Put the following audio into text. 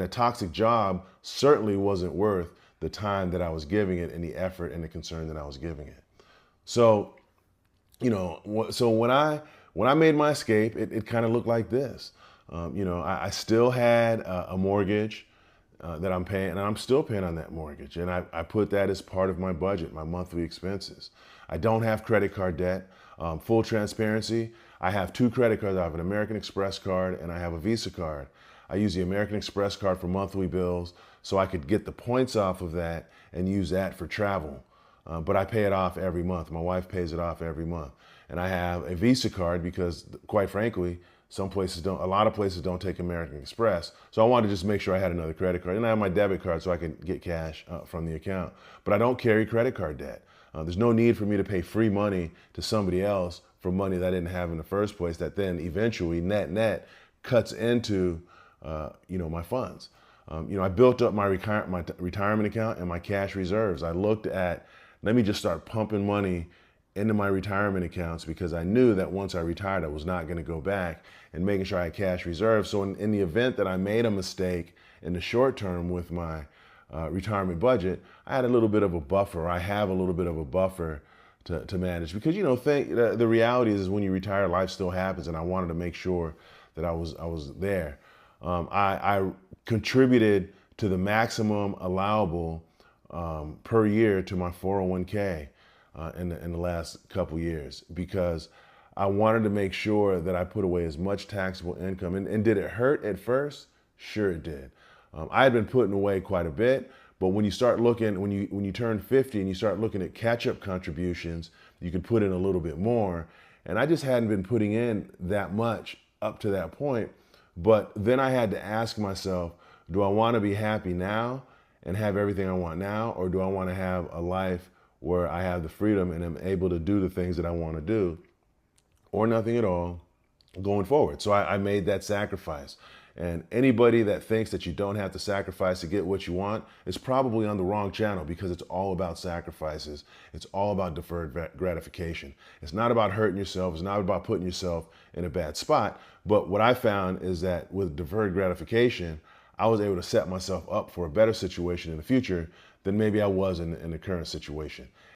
And a toxic job certainly wasn't worth the time that I was giving it and the effort and the concern that I was giving it. So, so when I made my escape, it kind of looked like this. I still had a mortgage that I'm paying, and I'm still paying on that mortgage. And I put that as part of my budget, my monthly expenses. I don't have credit card debt. Full transparency, I have two credit cards. I have an American Express card and I have a Visa card. I use the American Express card for monthly bills so I could get the points off of that and use that for travel. But I pay it off every month. My wife pays it off every month. And I have a Visa card because, quite frankly, some places don't, a lot of places don't take American Express. So I wanted to just make sure I had another credit card. And I have my debit card so I can get cash from the account. But I don't carry credit card debt. There's no need for me to pay free money to somebody else for money that I didn't have in the first place that then eventually, net, cuts into my funds. I built up my retirement account and my cash reserves. I looked at, let me just start pumping money into my retirement accounts because I knew that once I retired, I was not going to go back, and making sure I had cash reserves. So in the event that I made a mistake in the short term with my retirement budget, I had a little bit of a buffer. I have a little bit of a buffer to manage because, the reality is when you retire, life still happens. And I wanted to make sure that I was there. I contributed to the maximum allowable per year to my 401k in the last couple years because I wanted to make sure that I put away as much taxable income. And did it hurt at first? Sure it did. I had been putting away quite a bit, but when you start looking, when you turn 50 and you start looking at catch-up contributions, you can put in a little bit more. And I just hadn't been putting in that much up to that point. But then I had to ask myself, do I want to be happy now and have everything I want now, or do I want to have a life where I have the freedom and am able to do the things that I want to do, or nothing at all going forward? So I made that sacrifice. And anybody that thinks that you don't have to sacrifice to get what you want is probably on the wrong channel because it's all about sacrifices. It's all about deferred gratification. It's not about hurting yourself. It's not about putting yourself in a bad spot. But what I found is that with deferred gratification, I was able to set myself up for a better situation in the future than maybe I was in the current situation.